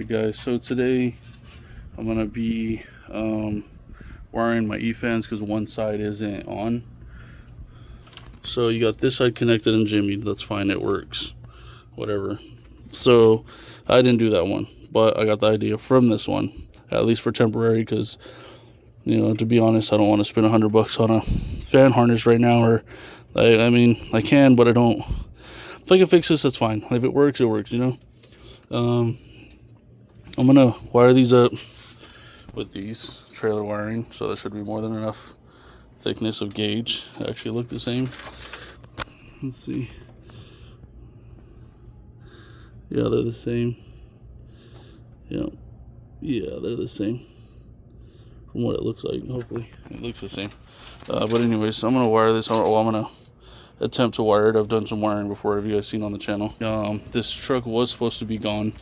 Alright guys, so today I'm gonna be wiring my E-fans because one side isn't on. So you got this side connected and jimmied, that's fine, it works, whatever. So I didn't do that one, but I got the idea from this one, at least for temporary, because, you know, to be honest, I don't want to spend $100 on a fan harness right now, or I mean, I can, but I don't. If I can fix this, that's fine. If it works, you know. I'm gonna wire these up with these trailer wiring, so there should be more than enough thickness of gauge. They actually look the same. Let's see. Yeah, they're the same. Yeah, they're the same from what it looks like. Hopefully it looks the same. But anyways, I'm gonna wire this. I'm gonna attempt to wire it. I've done some wiring before. Have you guys seen on the channel? This truck was supposed to be gone.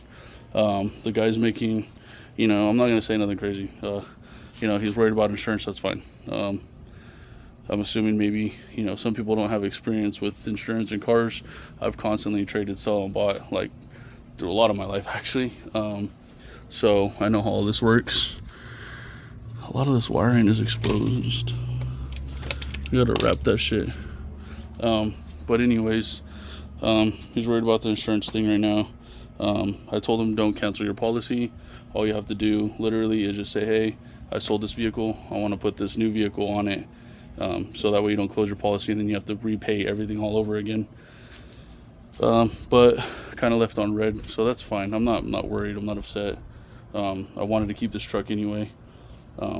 The guy's making, you know, I'm not gonna say nothing crazy. You know, he's worried about insurance. That's fine. I'm assuming maybe, you know, some people don't have experience with insurance in cars. I've constantly traded, sell, and bought, like, through a lot of my life actually. So I know how all this works. A lot of this wiring is exposed. You gotta wrap that shit. But anyways, he's worried about the insurance thing right now. I told him, don't cancel your policy. All you have to do literally is just say, hey, I sold this vehicle, I want to put this new vehicle on it, so that way you don't close your policy and then you have to repay everything all over again. But kind of left on red, so that's fine. I'm not worried, I'm not upset. I wanted to keep this truck anyway,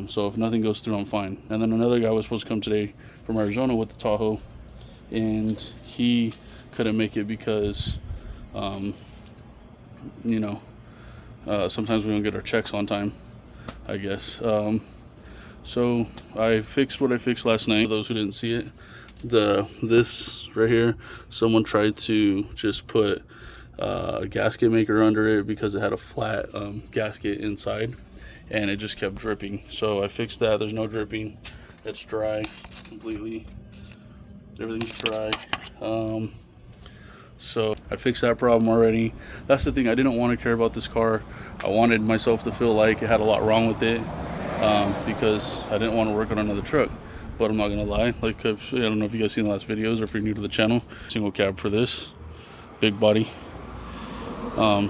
so if nothing goes through, I'm fine. And then another guy was supposed to come today from Arizona with the Tahoe, and he couldn't make it because you know, sometimes we don't get our checks on time, I guess. So I fixed what I fixed last night. For those who didn't see it, this right here, someone tried to just put a gasket maker under it because it had a flat gasket inside, and it just kept dripping. So I fixed that. There's no dripping. It's dry completely. Everything's dry. So I fixed that problem already. That's the thing, I didn't want to care about this car. I wanted myself to feel like it had a lot wrong with it, because I didn't want to work on another truck. But I'm not gonna lie, like, I don't know if you guys seen the last videos or if you're new to the channel. Single cab for this, big body.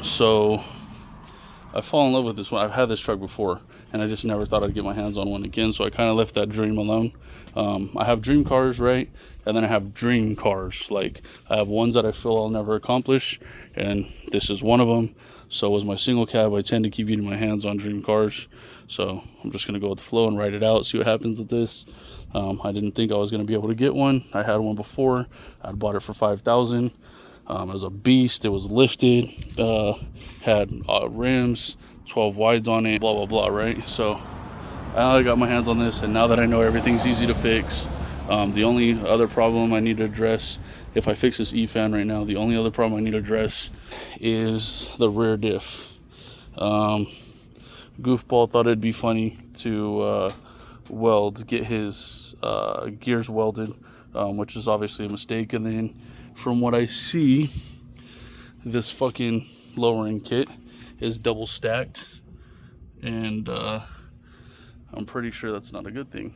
So I fall in love with this one. I've had this truck before and I just never thought I'd get my hands on one again, so I kind of left that dream alone. I have dream cars, right? And then I have dream cars. Like, I have ones that I feel I'll never accomplish, and this is one of them. So as my single cab, I tend to keep getting my hands on dream cars. So I'm just gonna go with the flow and ride it out, see what happens with this. I didn't think I was gonna be able to get one. I had one before. I'd bought it for $5,000. It was a beast. It was lifted, had rims, 12 wides on it, blah blah blah, right? So I got my hands on this, and now that I know everything's easy to fix, the only other problem I need to address, if I fix this E-fan right now, the only other problem I need to address is the rear diff. Goofball thought it'd be funny to get his gears welded, which is obviously a mistake. And then from what I see, this fucking lowering kit is double stacked, and I'm pretty sure that's not a good thing.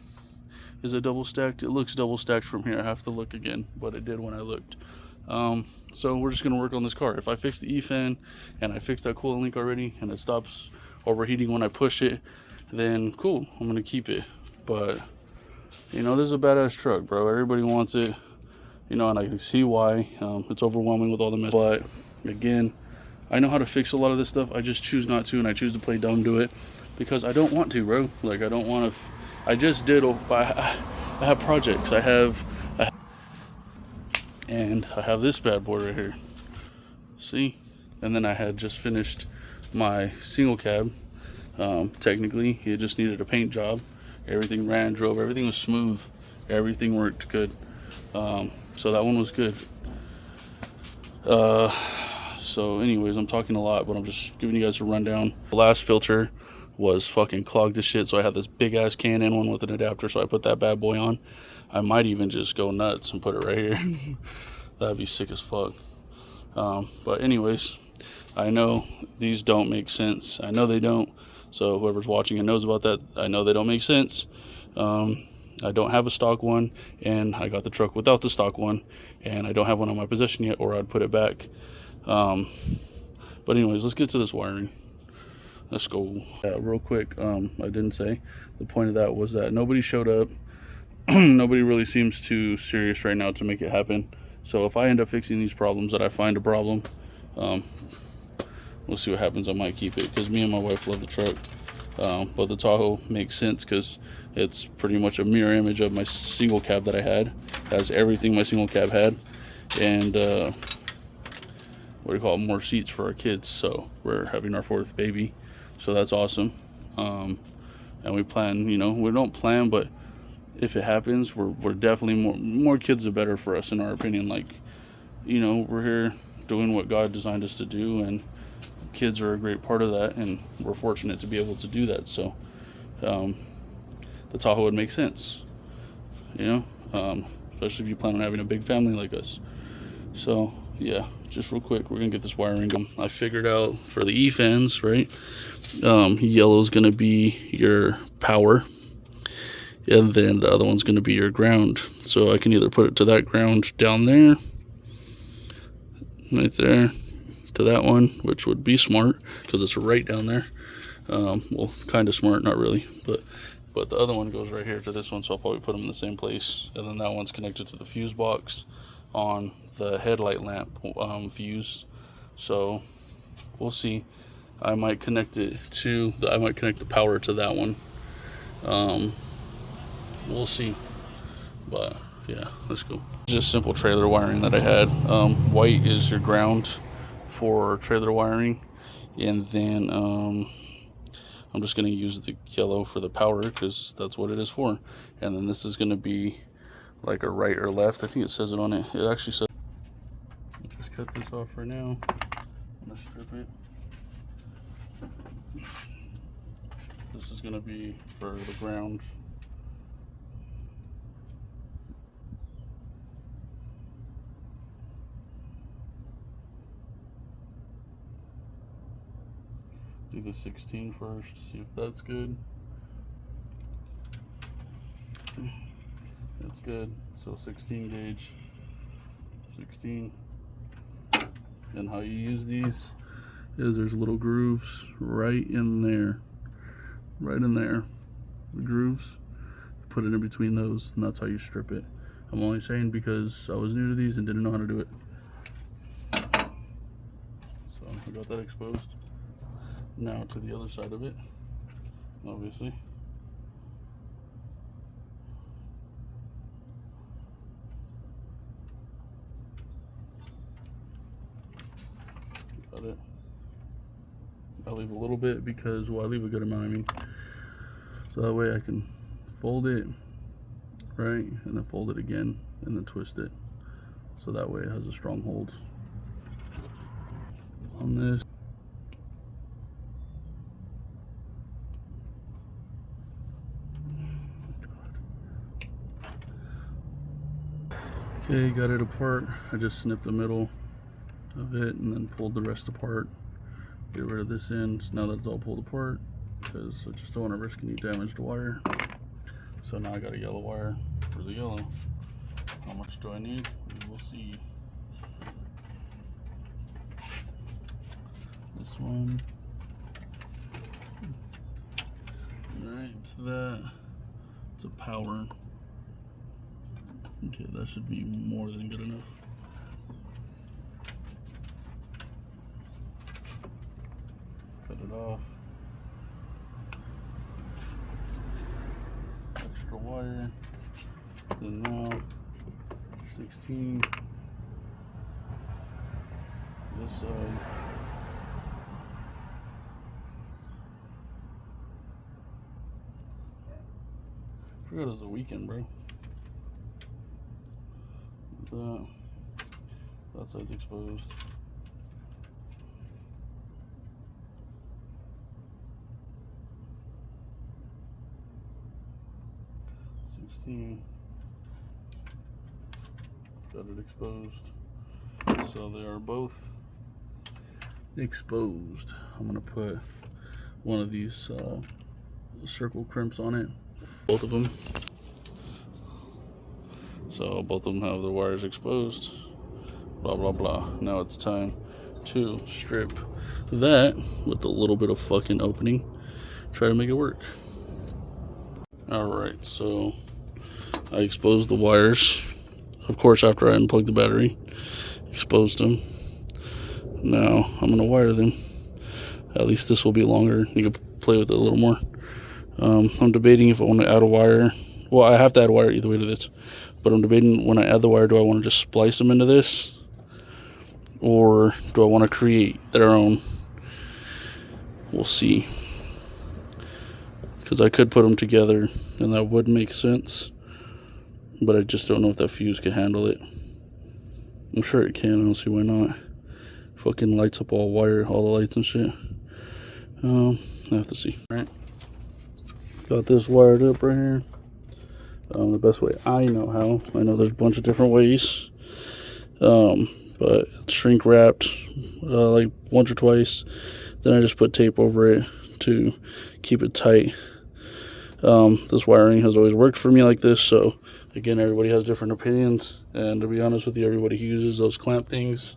Is it double stacked? It looks double stacked from here. I have to look again, but it did when I looked. So we're just gonna work on this car. If I fix the E-fan and I fix that coolant leak already and it stops overheating when I push it, then cool, I'm gonna keep it. But you know, this is a badass truck, bro. Everybody wants it, you know, and I can see why. It's overwhelming with all the mess, but again, I know how to fix a lot of this stuff. I just choose not to, and I choose to play dumb to it because I don't want to, bro. Like, I don't want to. I just did. I have projects. And I have this bad boy right here. See, and then I had just finished my single cab. Technically, it just needed a paint job. Everything ran, drove. Everything was smooth. Everything worked good. So that one was good. So anyways, I'm talking a lot, but I'm just giving you guys a rundown. The last filter was fucking clogged as shit, so I had this big ass K&N one with an adapter, so I put that bad boy on. I might even just go nuts and put it right here. That'd be sick as fuck. But anyways, I know these don't make sense. I know they don't. So whoever's watching and knows about that, I know they don't make sense. I don't have a stock one, and I got the truck without the stock one, and I don't have one on my possession yet, or I'd put it back. But anyways, let's get to this wiring. Let's go. Yeah, real quick, I didn't say, the point of that was that nobody showed up. Nobody really seems too serious right now to make it happen. So if I end up fixing these problems, that I find a problem, we'll see what happens. I might keep it, because me and my wife love the truck. But the Tahoe makes sense because it's pretty much a mirror image of my single cab that I had. It has everything my single cab had, and what do you call it, more seats for our kids. So we're having our 4th baby, so that's awesome. And we plan, you know, we don't plan, but if it happens, we're definitely more kids the better for us, in our opinion. Like, you know, we're here doing what God designed us to do, and kids are a great part of that, and we're fortunate to be able to do that. So the Tahoe would make sense, you know, especially if you plan on having a big family like us. So yeah, just real quick, we're gonna get this wiring done. I figured out for the E-fans, right, yellow is gonna be your power, and then the other one's gonna be your ground. So I can either put it to that ground down there, right there, to that one, which would be smart because it's right down there. Well, kind of smart, not really, but the other one goes right here to this one, so I'll probably put them in the same place. And then that one's connected to the fuse box on the headlight lamp fuse. So we'll see. I might connect it to I might connect the power to that one. We'll see. But yeah, let's go. Just simple trailer wiring that I had. White is your ground for trailer wiring, and then I'm just going to use the yellow for the power, because that's what it is for. And then this is going to be like a right or left. I think it says it on it. It actually says. I'll just cut this off right now. I'm going to strip it. This is going to be for the ground. Do the 16 first, see if that's good. That's good. So 16 gauge, 16. And how you use these is there's little grooves right in there. Right in there. The grooves. Put it in between those, and that's how you strip it. I'm only saying because I was new to these and didn't know how to do it. So I got that exposed. Now to the other side of it, obviously. Got it. I'll leave a little bit because, well, I leave a good amount, I mean. So that way I can fold it, right, and then fold it again, and then twist it. So that way it has a strong hold on this. Okay, got it apart. I just snipped the middle of it and then pulled the rest apart. Get rid of this end now that it's all pulled apart, because I just don't want to risk any damaged wire. So now I got a yellow wire for the yellow. How much do I need? We will see. This one. Alright, to that. It's a power. Okay, that should be more than good enough. Cut it off. Extra wire. Then now 16. This side. I forgot it was the weekend, bro. That side's exposed. Got it exposed. So they are both exposed. I'm gonna put one of these circle crimps on it, both of them. So both of them have the wires exposed. Blah blah blah. Now it's time to strip that with a little bit of fucking opening. Try to make it work. Alright, so I exposed the wires. Of course, after I unplugged the battery, exposed them. Now I'm gonna wire them. At least this will be longer. You can play with it a little more. I'm debating if I want to add a wire. Well, I have to add a wire either way to this. But I'm debating when I add the wire, do I want to just splice them into this? Or do I want to create their own? We'll see. Because I could put them together and that would make sense. But I just don't know if that fuse can handle it. I'm sure it can. I don't see why not. Fucking lights up all wire, all the lights and shit. I have to see. All right. Got this wired up right here. The best way I know how. I know there's a bunch of different ways. But it's shrink wrapped like once or twice. Then I just put tape over it to keep it tight. This wiring has always worked for me like this. So again, everybody has different opinions. And to be honest with you, everybody who uses those clamp things,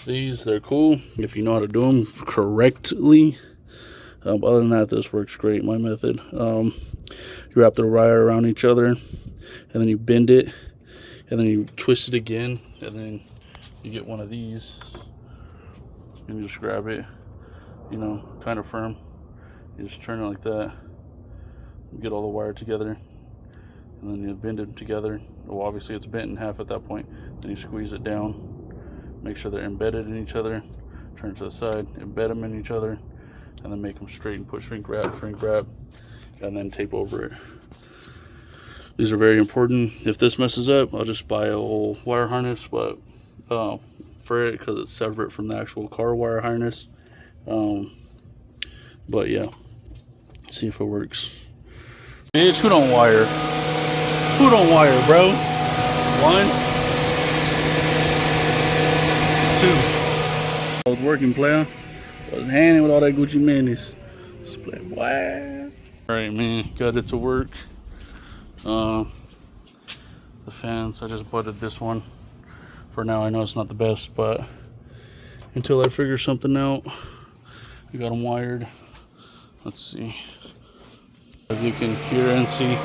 they're cool if you know how to do them correctly. Other than that, this works great, my method. You wrap the wire around each other, and then you bend it, and then you twist it again, and then you get one of these, and you just grab it, you know, kind of firm. You just turn it like that, you get all the wire together, and then you bend it together. Well, obviously it's bent in half at that point. Then you squeeze it down, make sure they're embedded in each other, turn it to the side, embed them in each other, and then make them straight and put shrink wrap, and then tape over it. These are very important. If this messes up, I'll just buy a whole wire harness, but for it, because it's separate from the actual car wire harness. But yeah, see if it works. Bitch, who don't wire? Who don't wire, bro? 1, 2. I was working, player. I was handing with all that Gucci Manis. Split wire. Alright, man, got it to work. The fans, I just butted this one. For now, I know it's not the best, but until I figure something out, I got them wired. Let's see. As you can hear and see,